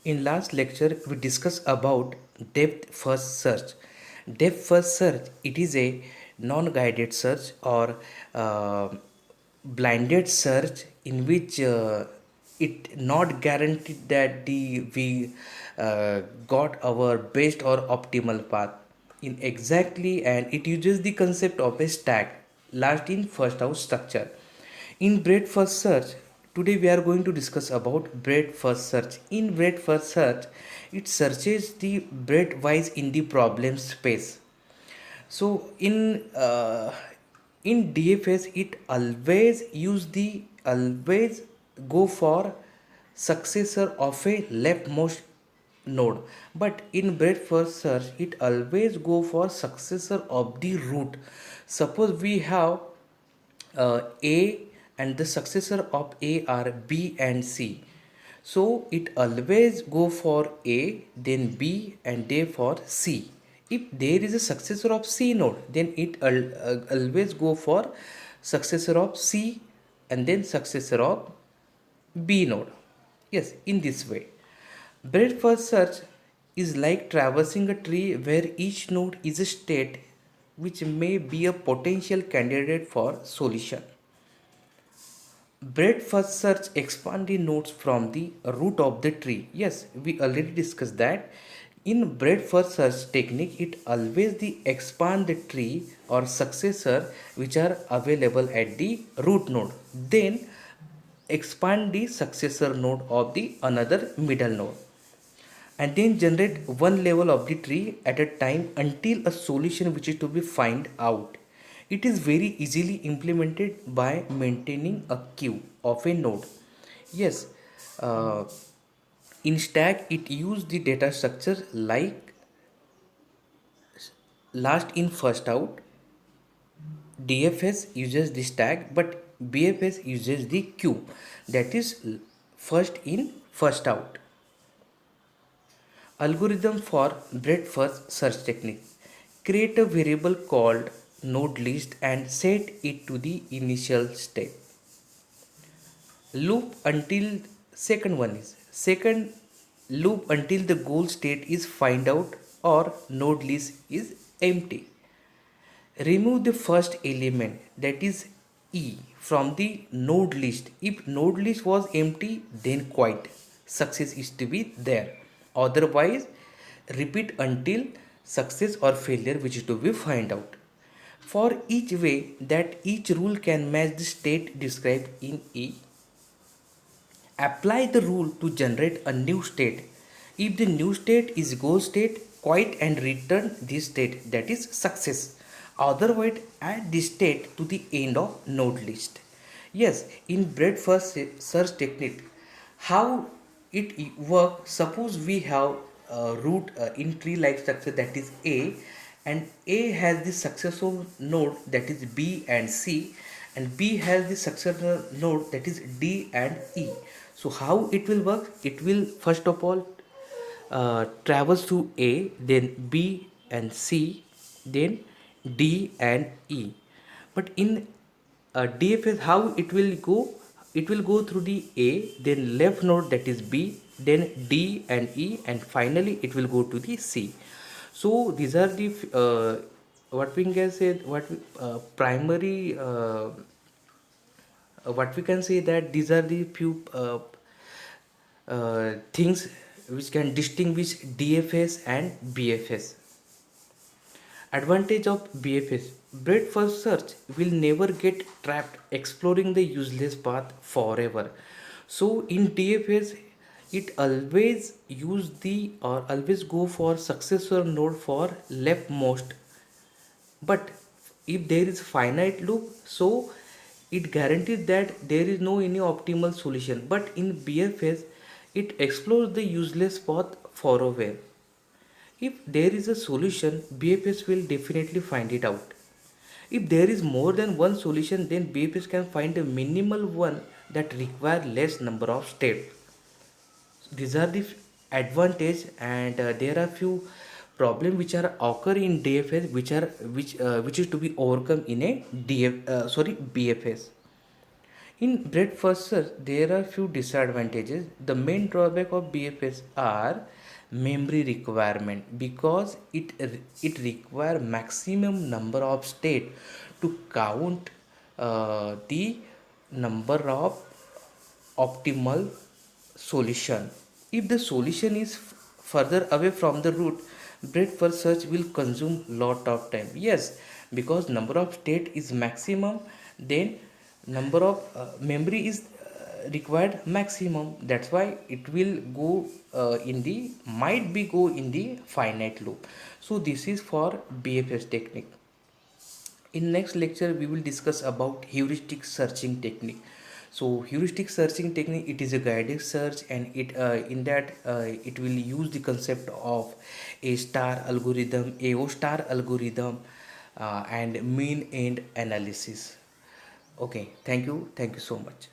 In last lecture, we discussed about depth first search. Depth first search, it is a non-guided search or uh, blinded search in which it not guaranteed that the we got our best or optimal path in exactly, and it uses the concept of a stack last in first out structure. In breadth first search, today we are going to discuss about breadth first search. In breadth first search, it searches the breadth wise in the problem space. So in DFS, it always go for successor of a leftmost node, but in breadth first search it always go for successor of the root. Suppose we have A, and the successor of A are B and C. So it always go for A, then B, and then for C. If there is a successor of C node, then it always go for successor of C and then successor of B node. Yes, in this way. Breadth first search is like traversing a tree where each node is a state which may be a potential candidate for solution. Breadth first search expand the nodes from the root of the tree. Yes, we already discussed that. In breadth first search technique, it always the expand the tree or successor which are available at the root node. Then expand the successor node of the another middle node, and then generate one level of the tree at a time until a solution which is to be find out. It is very easily implemented by maintaining a queue of a node. Yes, uh, in stack it use the data structure like last in first out. DFS uses the stack, but BFS uses the queue, that is first in first out. Algorithm for breadth first search technique. Create a variable called node list and set it to the initial state. Loop until second one is second loop until the goal state is find out or node list is empty. Remove the first element, that is E, from the node list. If node list was empty, then quite success is to be there. Otherwise, repeat until success or failure which is to be find out. For each way that each rule can match the state described in E, apply the rule to generate a new state. If the new state is goal state, quit and return this state, that is success. Otherwise, add this state to the end of node list. Yes, in breadth first search technique, how it works? Suppose we have a root in tree like structure, that is A, and A has the successor node, that is B and C, and B has the successor node, that is D and E. So how it will work? It will first of all traverse to A, then B and C, then D and E. But in DFS, how it will go? It will go through the A, then left node, that is B, then D and E, and finally it will go to the C. So these are the what we can say, primary what we can say, that these are the few things which can distinguish DFS and BFS. Advantage of BFS: breadth first search will never get trapped exploring the useless path forever. So in DFS, it always use the or always go for successor node for leftmost. But if there is finite loop, so it guarantees that there is no any optimal solution. But in BFS, it explores the useless path forever. If there is a solution, BFS will definitely find it out. If there is more than one solution, then BFS can find a minimal one that require less number of steps. These are the advantage, and there are few problem which are occur in DFS, which is to be overcome in a BFS. In breadth first search, there are few disadvantages. The main drawback of BFS are memory requirement, because it require maximum number of state to count the number of optimal solution. If the solution is further away from the root, breadth first search will consume lot of time. Yes, because number of state is maximum, then number of memory is required maximum. That's why it will go in the might be go in the finite loop. So this is for BFS technique. In next lecture we will discuss about heuristic searching technique. So heuristic searching technique, it is a guided search, and it in that it will use the concept of a star algorithm, AO star algorithm, and mean end analysis. Okay, thank you so much.